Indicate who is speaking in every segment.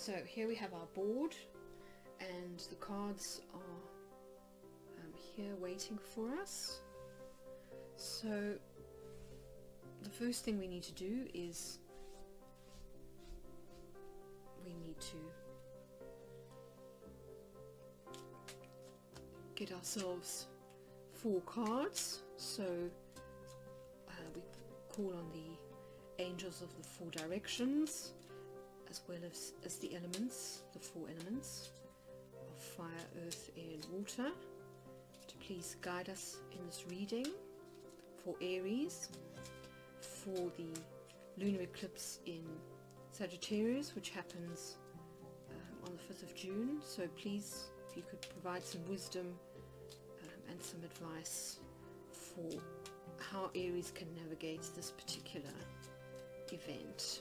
Speaker 1: so here we have our board, and the cards are here waiting for us. So the first thing we need to do is we need to get ourselves 4 cards. So we call on the angels of the 4 directions, as well as the elements, the 4 elements of fire, earth, air and water, to please guide us in this reading for Aries, for the lunar eclipse in Sagittarius, which happens on the 5th of June. So please, if you could provide some wisdom and some advice for how Aries can navigate this particular event.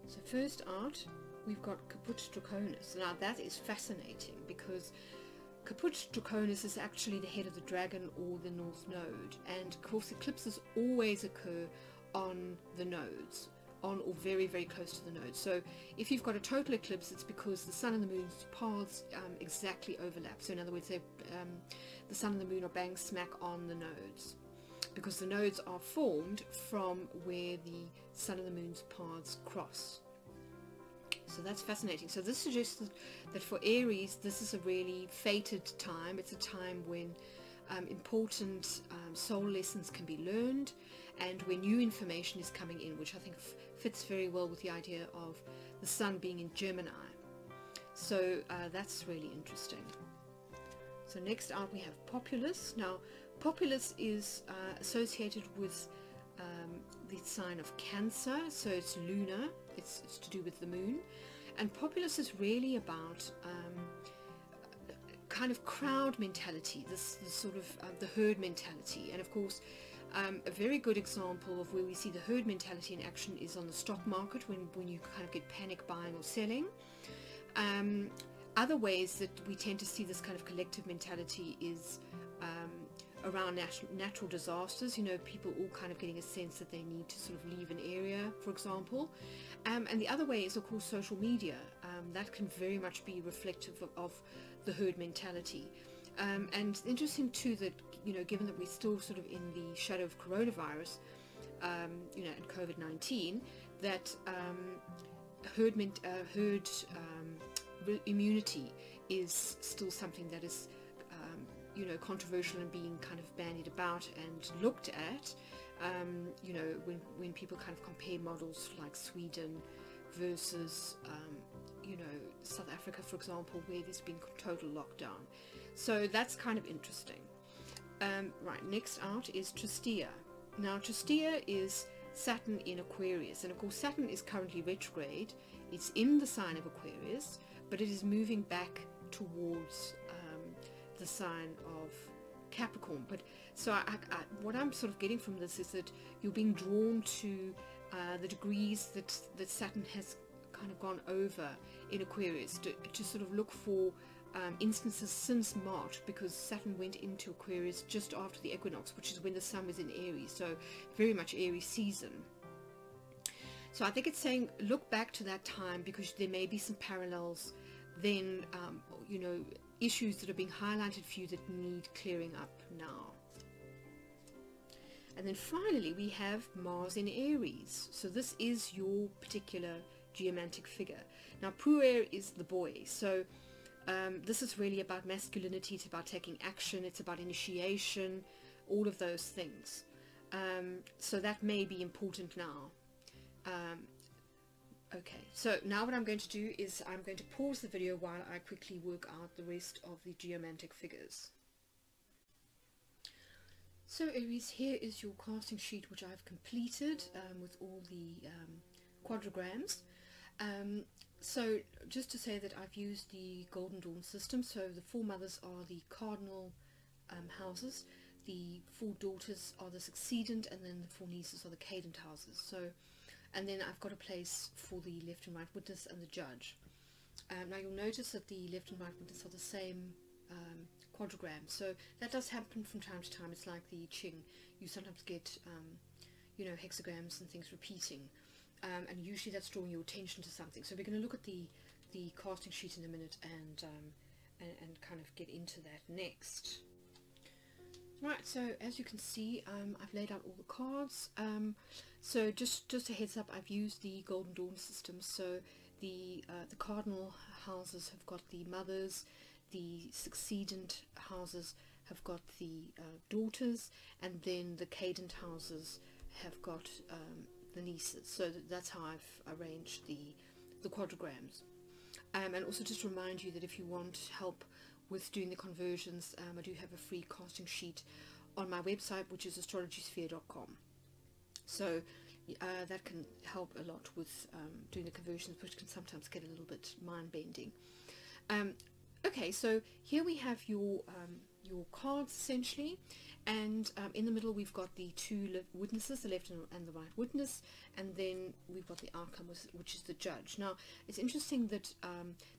Speaker 1: So first out, we've got Caput Draconis. Now that is fascinating, because Caput Draconis is actually the head of the dragon or the north node, and of course eclipses always occur on the nodes, on or very very close to the nodes. So if you've got a total eclipse, it's because the sun and the moon's paths exactly overlap. So in other words, the sun and the moon are bang smack on the nodes, because the nodes are formed from where the sun and the moon's paths cross. So that's fascinating. So this suggests that for Aries, this is a really fated time. It's a time when important soul lessons can be learned, and when new information is coming in, which I think fits very well with the idea of the sun being in Gemini. So that's really interesting. So next out we have Populus. Now Populus is associated with the sign of Cancer, so it's lunar, it's to do with the moon, and Populus is really about kind of crowd mentality, this sort of the herd mentality. And of course a very good example of where we see the herd mentality in action is on the stock market, when you kind of get panic buying or selling. Other ways that we tend to see this kind of collective mentality is around natural disasters, you know, people all kind of getting a sense that they need to sort of leave an area, for example. And the other way is, of course, social media. That can very much be reflective of the herd mentality. And interesting too that, you know, given that we're still sort of in the shadow of coronavirus, you know, and COVID-19, that herd immunity is still something that is you know, controversial and being kind of bandied about and looked at. You know, when people kind of compare models like Sweden versus you know, South Africa, for example, where there's been total lockdown. So that's kind of interesting. Right, next out is Tristia. Now Tristia is Saturn in Aquarius, and of course Saturn is currently retrograde. It's in the sign of Aquarius, but it is moving back towards the sign of Capricorn. But so what I'm sort of getting from this is that you're being drawn to the degrees that Saturn has kind of gone over in Aquarius, to sort of look for instances since March, because Saturn went into Aquarius just after the equinox, which is when the sun was in Aries, so very much Aries season. So I think it's saying look back to that time, because there may be some parallels then, you know, issues that are being highlighted for you that need clearing up now. And then finally we have Mars in Aries. So this is your particular geomantic figure. Now Puer is the boy, so this is really about masculinity, it's about taking action, it's about initiation, all of those things. So that may be important now. Okay, so now what I'm going to do is I'm going to pause the video while I quickly work out the rest of the geomantic figures. So Aries, here is your casting sheet, which I've completed with all the quadrograms. So just to say that I've used the Golden Dawn system, so the 4 mothers are the cardinal houses. the 4 daughters are the succedent, and then the 4 nieces are the cadent houses. So, and then I've got a place for the left and right witness and the judge. Now you'll notice that the left and right witness are the same quadrigram, so that does happen from time to time. It's like the Qing. You sometimes get you know, hexagrams and things repeating, and usually that's drawing your attention to something. So we're going to look at the casting sheet in a minute and kind of get into that next. Right, so as you can see, I've laid out all the cards. So just a heads up, I've used the Golden Dawn system. So the cardinal houses have got the mothers, the succedent houses have got the daughters, and then the cadent houses have got the nieces. So that's how I've arranged the quadrigrams. And also just remind you that if you want help with doing the conversions, I do have a free casting sheet on my website, which is astrologysphere.com. So that can help a lot with doing the conversions, which can sometimes get a little bit mind-bending. Okay, so here we have your cards essentially, and in the middle we've got the 2 witnesses, the left and the right witness, and then we've got the outcome, which is the judge. Now it's interesting that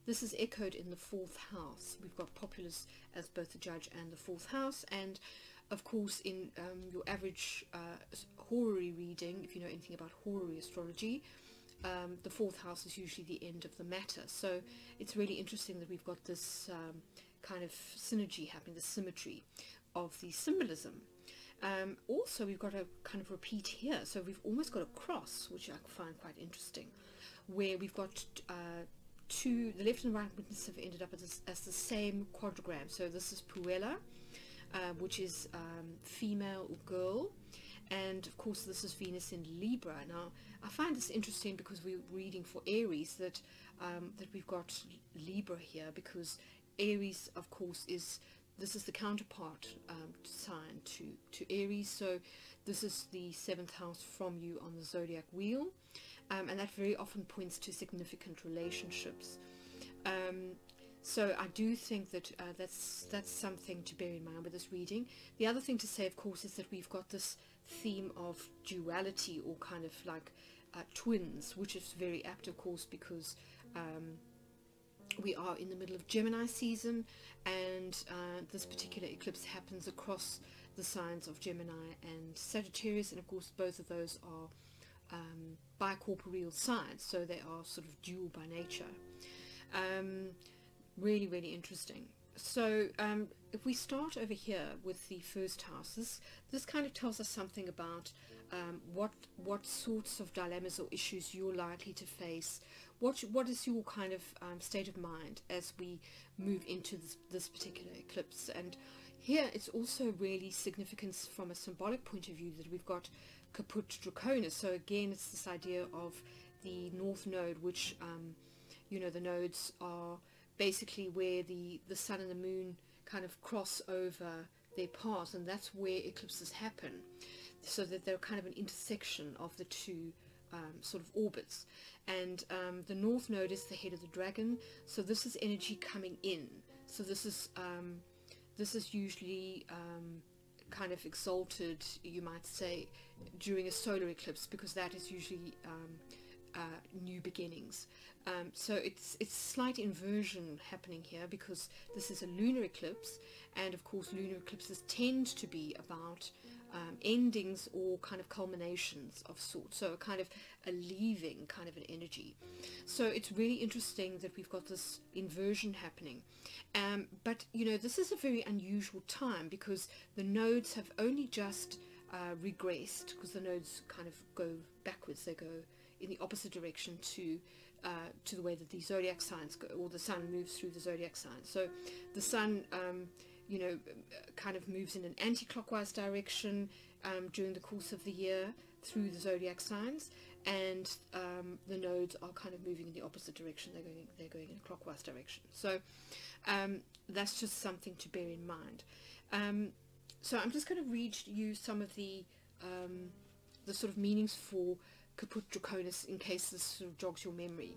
Speaker 1: this is echoed in the 4th house. We've got populace as both the judge and the 4th house, and of course in your average horary reading, if you know anything about horary astrology, the 4th house is usually the end of the matter. So it's really interesting that we've got this kind of synergy happening, the symmetry of the symbolism. Also we've got a kind of repeat here, so we've almost got a cross, which I find quite interesting, where we've got the left and right witnesses have ended up as the same quadrigram. So this is Puella, which is female or girl, and of course this is Venus in Libra. Now I find this interesting because we're reading for Aries that we've got Libra here, because Aries of course is the counterpart sign to Aries. So this is the 7th house from you on the zodiac wheel, and that very often points to significant relationships. So I do think that that's something to bear in mind with this reading. The other thing to say, of course, is that we've got this theme of duality, or kind of like twins, which is very apt, of course, because we are in the middle of Gemini season, and this particular eclipse happens across the signs of Gemini and Sagittarius, and of course both of those are bicorporeal signs, so they are sort of dual by nature. Really, really interesting. So if we start over here with the 1st house, this kind of tells us something about what sorts of dilemmas or issues you're likely to face. What is your kind of state of mind as we move into this particular eclipse? And here it's also really significant from a symbolic point of view that we've got Caput Draconis. So again, it's this idea of the North Node, which you know, the nodes are basically where the sun and the moon kind of cross over their paths, and that's where eclipses happen, so that they're kind of an intersection of the 2 sort of orbits. And the North Node is the head of the dragon, so this is energy coming in. So this is usually kind of exalted, you might say, during a solar eclipse, because that is usually new beginnings. So it's slight inversion happening here, because this is a lunar eclipse, and of course lunar eclipses tend to be about endings or kind of culminations of sorts, so kind of a leaving kind of an energy. So it's really interesting that we've got this inversion happening, but you know, this is a very unusual time, because the nodes have only just regressed, because the nodes kind of go backwards, they go in the opposite direction to the way that the zodiac signs go, or the sun moves through the zodiac signs. So the sun you know, kind of moves in an anti-clockwise direction during the course of the year through the zodiac signs, and the nodes are kind of moving in the opposite direction. They're going in a clockwise direction. So that's just something to bear in mind. So I'm just going to read you some of the sort of meanings for Caput Draconis, in case this sort of jogs your memory.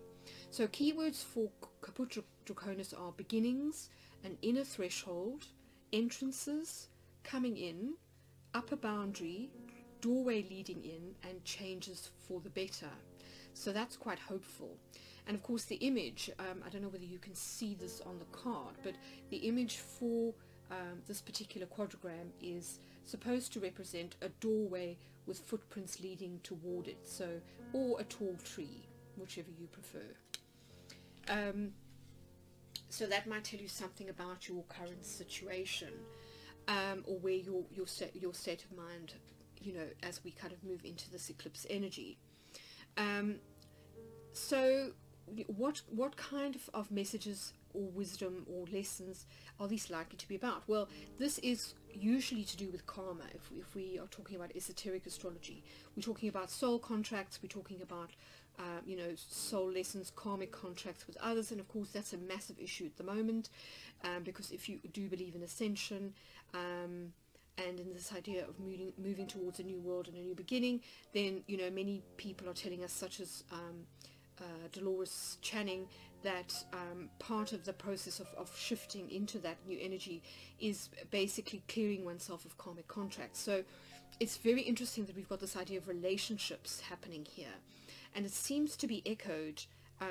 Speaker 1: So keywords for Caput Draconis are beginnings, an inner threshold, entrances, coming in, upper boundary, doorway leading in, and changes for the better. So that's quite hopeful. And of course the image, I don't know whether you can see this on the card, but the image for this particular quadrogram is supposed to represent a doorway with footprints leading toward it, so, or a tall tree, whichever you prefer. So that might tell you something about your current situation, or where your state of mind, you know, as we kind of move into this eclipse energy. So what kind of messages or wisdom or lessons are these likely to be about? Well, this is usually to do with karma. If we are talking about esoteric astrology, we're talking about soul contracts, we're talking about you know, soul lessons, karmic contracts with others, and of course that's a massive issue at the moment, because if you do believe in ascension, and in this idea of moving towards a new world and a new beginning, then, you know, many people are telling us, such as Dolores Channing, that part of the process of shifting into that new energy is basically clearing oneself of karmic contracts. So it's very interesting that we've got this idea of relationships happening here, and it seems to be echoed.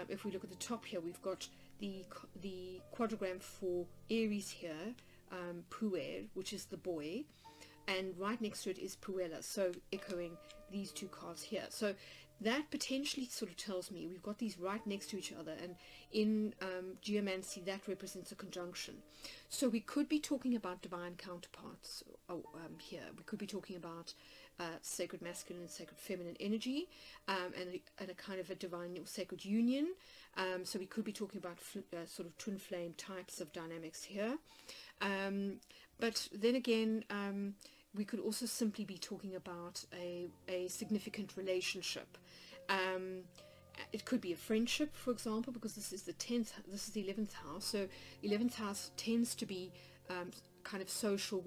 Speaker 1: If we look at the top here, we've got the quadrogram for Aries here, Puer, which is the boy, and right next to it is Puella, so echoing these two cards here. So that potentially sort of tells me we've got these right next to each other, and in geomancy that represents a conjunction. So we could be talking about divine counterparts here. We could be talking about sacred masculine and sacred feminine energy, and a kind of a divine or sacred union. So we could be talking about sort of twin flame types of dynamics here. But then again, we could also simply be talking about a significant relationship. It could be a friendship, for example, because this is the 10th, this is the 11th house. So 11th house tends to be kind of social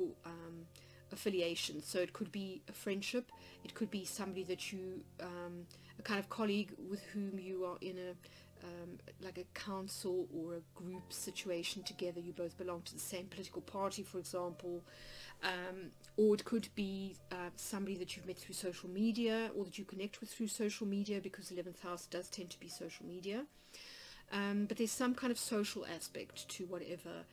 Speaker 1: affiliation. So it could be a friendship, it could be somebody that you, a kind of colleague with whom you are in a like a council or a group situation together. You both belong to the same political party, for example, or it could be somebody that you've met through social media, or that you connect with through social media, because 11th house does tend to be social media. But there's some kind of social aspect to whatever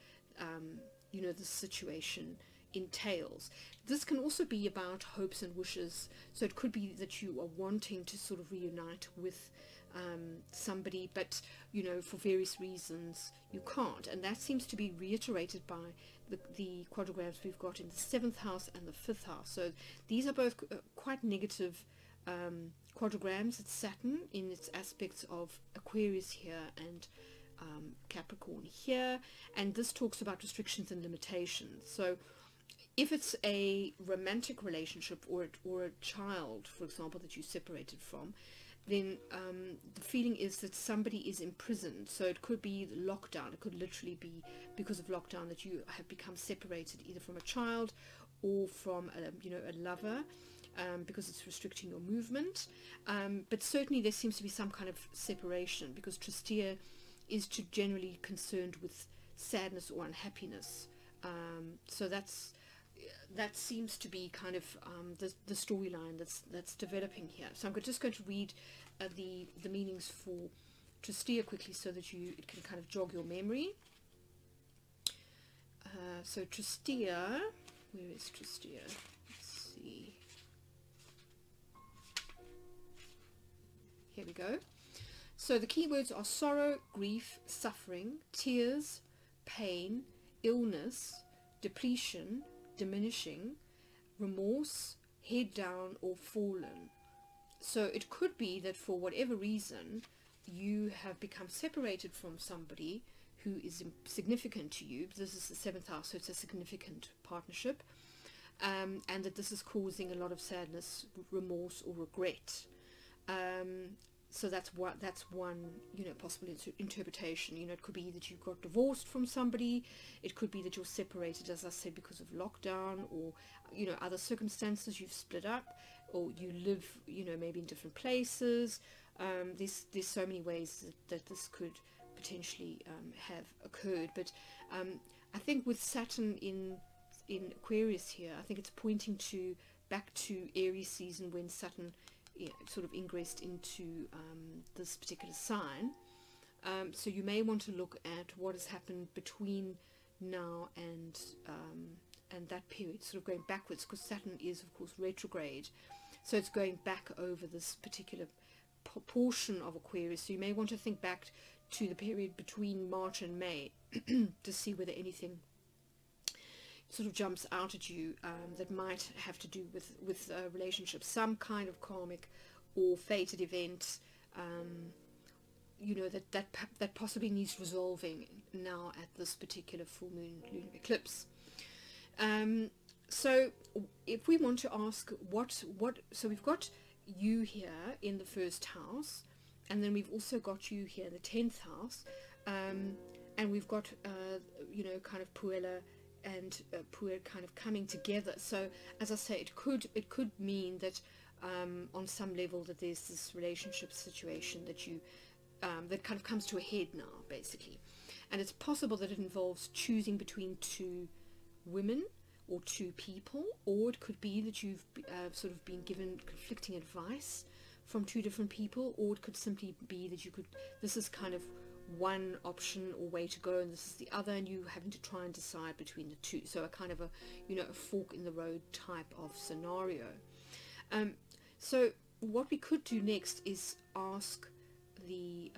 Speaker 1: you know, the situation entails. This can also be about hopes and wishes. So it could be that you are wanting to sort of reunite with somebody, but, you know, for various reasons you can't, and that seems to be reiterated by the quadrograms we've got in the 7th house and the 5th house. So these are both quite negative quadrograms. It's Saturn in its aspects of Aquarius here and Capricorn here, and this talks about restrictions and limitations. So if it's a romantic relationship or a child, for example, that you separated from, then the feeling is that somebody is imprisoned. So it could be lockdown. It could literally be because of lockdown that you have become separated either from a child or from you know, a lover, because it's restricting your movement. But certainly there seems to be some kind of separation, because Tristia is generally concerned with sadness or unhappiness. So that seems to be kind of the storyline that's developing here. So I'm just going to read the meanings for Tristia quickly, so that it can kind of jog your memory. So Tristia, where is Tristia? Let's see. Here we go. So the keywords are sorrow, grief, suffering, tears, pain, illness, depletion, diminishing, remorse, head down, or fallen. So it could be that for whatever reason you have become separated from somebody who is significant to you. This is the 7th house, so it's a significant partnership, and that this is causing a lot of sadness, remorse, or regret. So that's one, you know, possible interpretation. You know, it could be that you got divorced from somebody. It could be that you're separated, as I said, because of lockdown, or, you know, other circumstances. You've split up, or you live, you know, maybe in different places. There's so many ways that this could potentially have occurred. But I think with Saturn in in Aquarius here, I think it's pointing to back to Aries season when Saturn, you know, sort of ingressed into this particular sign. So you may want to look at what has happened between now and that period, sort of going backwards, because Saturn is of course retrograde, so it's going back over this particular portion of Aquarius. So you may want to think back to the period between March and May to see whether anything sort of jumps out at you that might have to do with relationships, some kind of karmic or fated event, you know, that possibly needs resolving now at this particular full moon lunar eclipse. So if we want to ask so we've got you here in the first house, and then we've also got you here in the 10th house, and we've got you know, kind of Puella and Puer kind of coming together. So as I say, it could mean that on some level that there's this relationship situation that you that kind of comes to a head now, basically, and it's possible that it involves choosing between two women or two people, or it could be that you've sort of been given conflicting advice from two different people, or it could simply be that this is kind of one option or way to go and this is the other, and you having to try and decide between the two. So a kind of a, you know, a fork in the road type of scenario. So what we could do next is ask the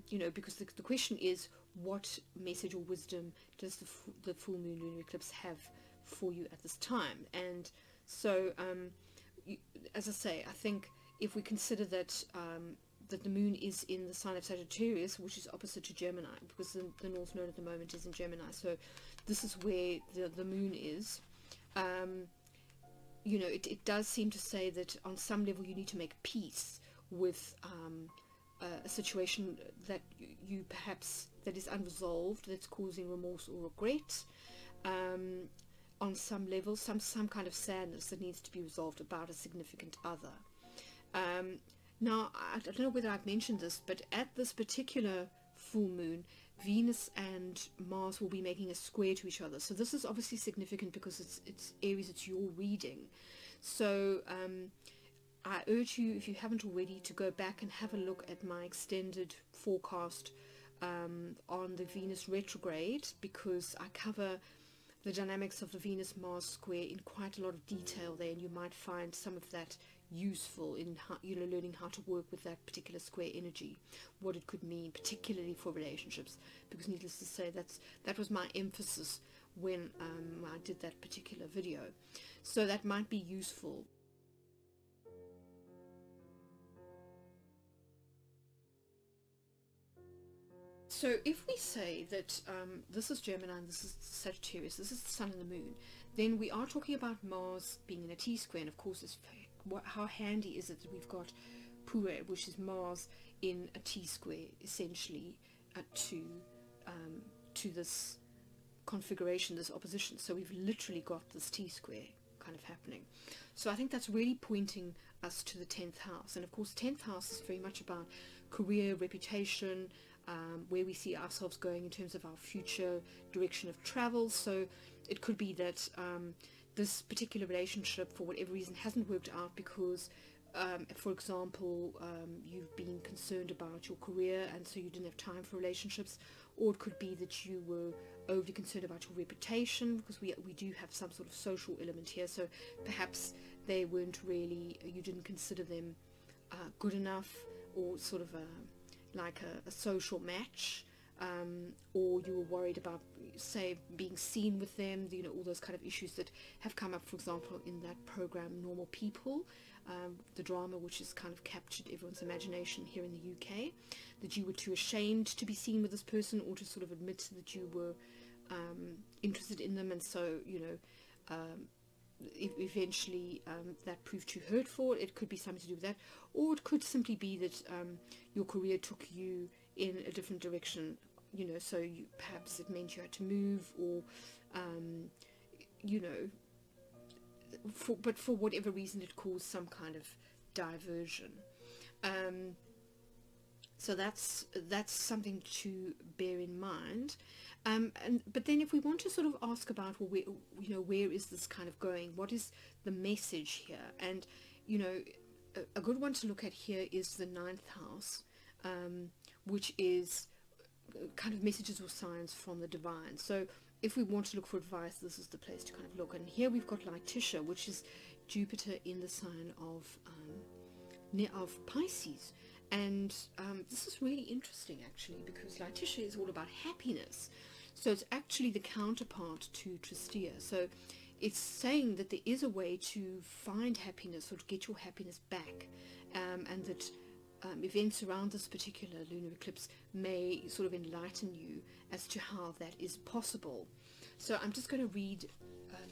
Speaker 1: you know, because the question is, what message or wisdom does the full moon lunar eclipse have for you at this time? And so as I say, I think if we consider that that the moon is in the sign of Sagittarius, which is opposite to Gemini, because the North Node at the moment is in Gemini, so this is where the moon is. You know, it does seem to say that on some level you need to make peace with a situation that you perhaps, that is unresolved, that's causing remorse or regret. On some level, some kind of sadness that needs to be resolved about a significant other. Now, I don't know whether I've mentioned this, but at this particular full moon, Venus and Mars will be making a square to each other. So this is obviously significant because it's Aries, it's your reading. So I urge you, if you haven't already, to go back and have a look at my extended forecast on the Venus retrograde, because I cover the dynamics of the Venus-Mars square in quite a lot of detail there, and you might find some of that useful in how, you know, learning how to work with that particular square energy, what it could mean, particularly for relationships, because needless to say, that was my emphasis when I did that particular video. So that might be useful. So if we say that this is Gemini and this is Sagittarius, this is the Sun and the Moon, then we are talking about Mars being in a T-square, and of course how handy is it that we've got Puer, which is Mars in a T-square, essentially to this configuration, this opposition. So we've literally got this T-square kind of happening. So I think that's really pointing us to the 10th house, and of course 10th house is very much about career, reputation, where we see ourselves going in terms of our future direction of travel. So it could be that this particular relationship, for whatever reason, hasn't worked out because, for example, you've been concerned about your career and so you didn't have time for relationships, or it could be that you were overly concerned about your reputation, because we do have some sort of social element here, so perhaps they weren't really, you didn't consider them good enough, or sort of like a social match, or you were worried about, say, being seen with them, you know, all those kind of issues that have come up, for example, in that program Normal People, the drama which has kind of captured everyone's imagination here in the UK, that you were too ashamed to be seen with this person or to sort of admit that you were interested in them, and so, you know, eventually that proved too hurtful. It could be something to do with that, or it could simply be that your career took you in a different direction, you know, so perhaps it meant you had to move, or you know, but for whatever reason it caused some kind of diversion. So that's something to bear in mind. But then if we want to sort of ask about, well, where is this kind of going? What is the message here? And, a good one to look at here is the 9th house, which is kind of messages or signs from the divine. So if we want to look for advice, this is the place to kind of look. And here we've got Laitisha, which is Jupiter in the sign of Pisces. And this is really interesting, actually, because Laitisha is all about happiness. So it's actually the counterpart to Tristia. So it's saying that there is a way to find happiness, or to get your happiness back, and that events around this particular lunar eclipse may sort of enlighten you as to how that is possible. So I'm just going to read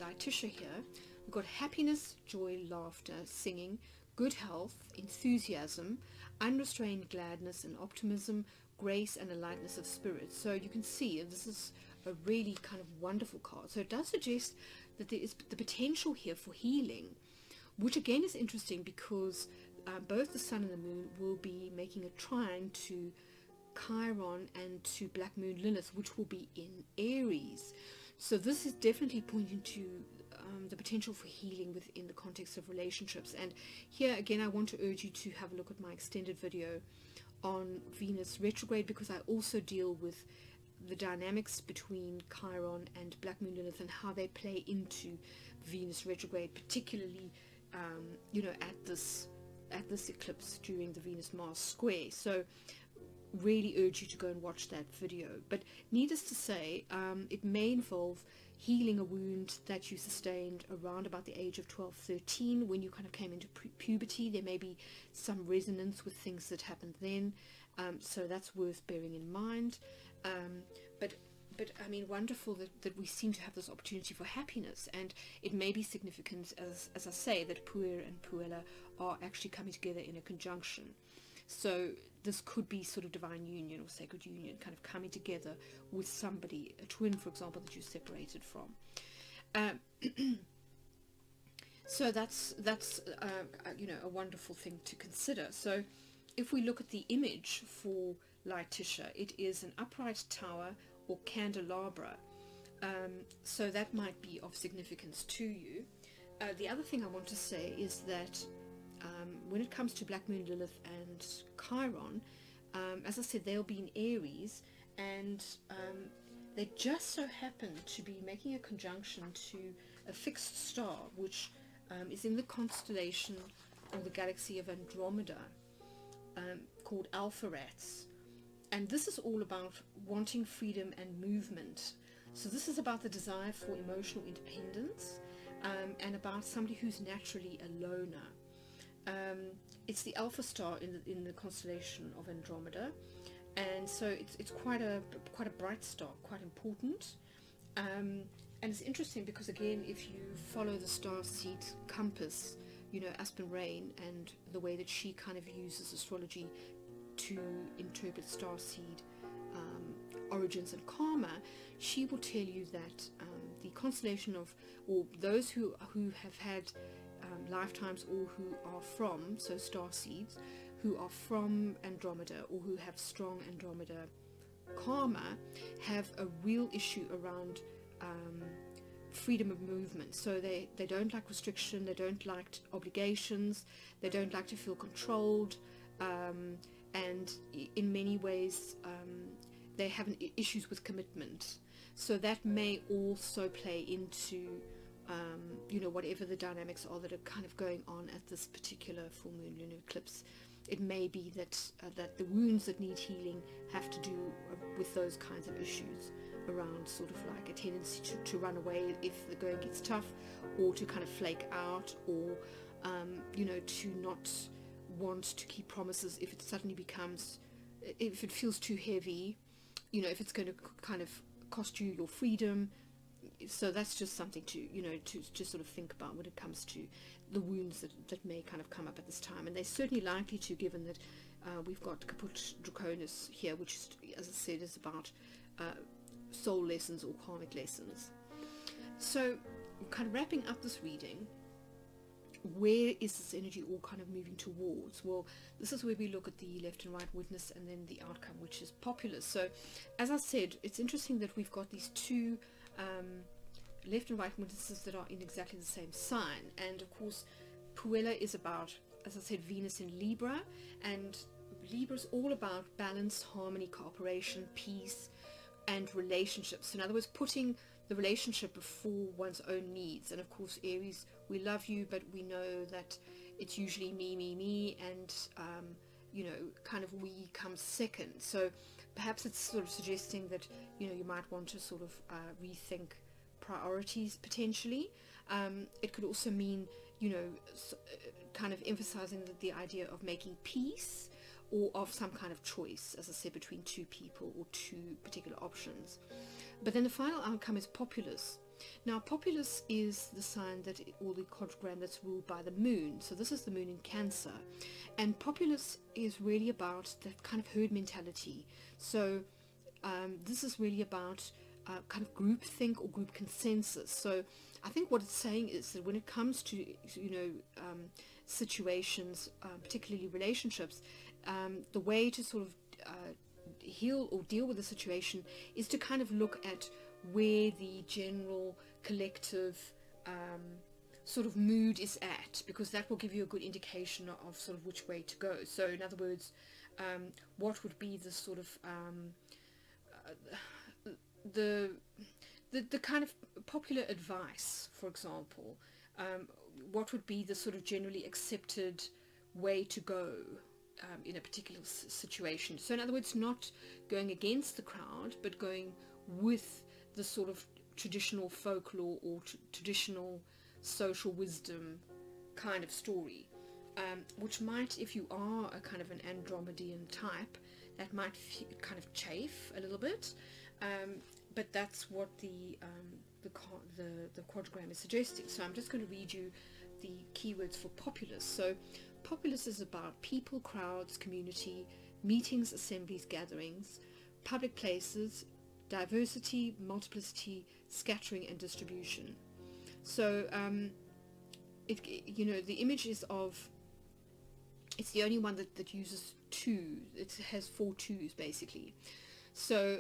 Speaker 1: Laitisha here. We've got happiness, joy, laughter, singing, good health, enthusiasm, unrestrained gladness and optimism, grace and a lightness of spirit. So you can see this is a really kind of wonderful card. So it does suggest that there is the potential here for healing, which again is interesting because both the sun and the moon will be making a trine to Chiron and to Black Moon Lilith, which will be in Aries. So this is definitely pointing to the potential for healing within the context of relationships. And here again, I want to urge you to have a look at my extended video on Venus retrograde, because I also deal with the dynamics between Chiron and Black Moon Lilith and how they play into Venus retrograde, particularly at this eclipse during the Venus-Mars square. So really urge you to go and watch that video. But needless to say, it may involve healing a wound that you sustained around about the age of 12-13, when you kind of came into puberty. There may be some resonance with things that happened then, so that's worth bearing in mind. But I mean, wonderful that we seem to have this opportunity for happiness, and it may be significant, as I say, that Puer and Puella are actually coming together in a conjunction. So this could be sort of divine union or sacred union, kind of coming together with somebody, a twin, for example, that you're separated from. So that's a wonderful thing to consider. So if we look at the image for Laitisha, it is an upright tower or candelabra. So that might be of significance to you. The other thing I want to say is that when it comes to Black Moon Lilith and Chiron, as I said, they'll be in Aries, and they just so happen to be making a conjunction to a fixed star, which is in the constellation or the galaxy of Andromeda, called Alpha-Rats. And this is all about wanting freedom and movement. So this is about the desire for emotional independence, and about somebody who's naturally a loner. It's the Alpha star in the constellation of Andromeda, and so it's quite a bright star, quite important. And it's interesting because, again, if you follow the star seed compass, Aspen Rain, and the way that she kind of uses astrology to interpret star seed origins and karma, she will tell you that the constellation of, or those who have had lifetimes, or who are from, so star seeds, who are from Andromeda or who have strong Andromeda karma, have a real issue around freedom of movement. So they don't like restriction, they don't like obligations, they don't like to feel controlled, and in many ways they have issues with commitment. So that may also play into whatever the dynamics are that are kind of going on at this particular full moon lunar eclipse. It may be that that the wounds that need healing have to do with those kinds of issues around sort of like a tendency to run away if the going gets tough, or to kind of flake out, or to not want to keep promises if it suddenly becomes, if it feels too heavy, if it's going to kind of cost you your freedom. So that's just something to to sort of think about when it comes to the wounds that may kind of come up at this time. And they're certainly likely to, given that we've got Caput Draconis here, which is, as I said, is about soul lessons or karmic lessons. So kind of wrapping up this reading, where is this energy all kind of moving towards? Well, this is where we look at the left and right witness, and then the outcome, which is populace. So as I said, it's interesting that we've got these two left and right witnesses that are in exactly the same sign. And of course, Puella is about, as I said, Venus in Libra, and Libra is all about balance, harmony, cooperation, peace, and relationships. So in other words, putting the relationship before one's own needs. And of course, Aries, we love you, but we know that it's usually me, and you know, kind of we come second. So perhaps it's sort of suggesting that, you know, you might want to sort of rethink priorities potentially. It could also mean, you know, kind of emphasizing the idea of making peace, or of some kind of choice, as I said, between two people or two particular options. But then the final outcome is populace. Now, populace is the sign that, or the quadrigram that's ruled by the moon. So this is the moon in Cancer, and populace is really about that kind of herd mentality. So this is really about kind of group think or group consensus. So I think what it's saying is that when it comes to, you know, situations, particularly relationships, the way to sort of heal or deal with the situation is to kind of look at where the general collective sort of mood is at, because that will give you a good indication of sort of which way to go. So in other words, what would be the sort of the kind of popular advice, for example, what would be the sort of generally accepted way to go in a particular situation. So in other words, not going against the crowd, but going with the sort of traditional folklore or traditional social wisdom kind of story, which might, if you are a kind of an Andromedan type, that might kind of chafe a little bit, but that's what the quadrigram is suggesting. So I'm just going to read you the keywords for populace. So populace is about people, crowds, community, meetings, assemblies, gatherings, public places, diversity, multiplicity, scattering, and distribution. So you know, the image is of, it's the only one that uses two. It has 4 twos basically. So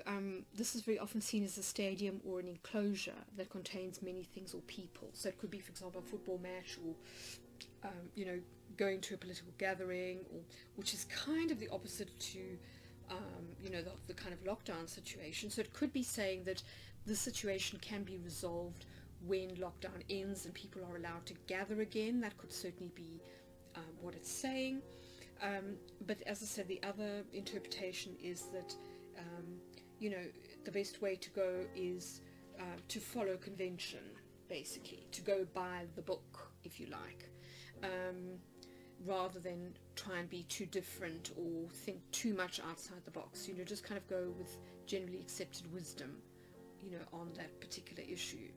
Speaker 1: this is very often seen as a stadium or an enclosure that contains many things or people. So it could be, for example, a football match, or you know, going to a political gathering, or which is kind of the opposite to you know, the kind of lockdown situation. So it could be saying that the situation can be resolved when lockdown ends and people are allowed to gather again. That could certainly be what it's saying. But as I said, the other interpretation is that you know, the best way to go is to follow convention, basically, to go by the book, if you like, rather than try and be too different or think too much outside the box. You know, just kind of go with generally accepted wisdom, you know, on that particular issue.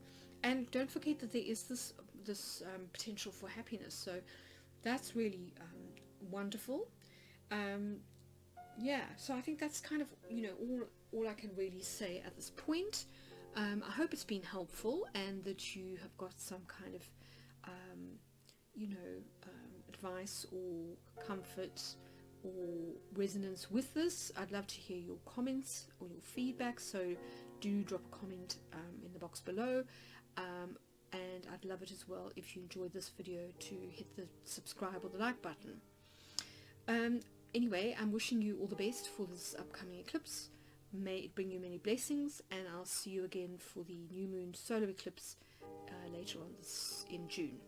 Speaker 1: And don't forget that there is this potential for happiness. So that's really wonderful. Yeah, so I think that's kind of, you know, all I can really say at this point. I hope it's been helpful, and that you have got some kind of you know, advice or comfort or resonance with this. I'd love to hear your comments or your feedback, so do drop a comment in the box below, and I'd love it as well if you enjoyed this video to hit the subscribe or the like button. Anyway, I'm wishing you all the best for this upcoming eclipse. May it bring you many blessings, and I'll see you again for the new moon solar eclipse later on in June.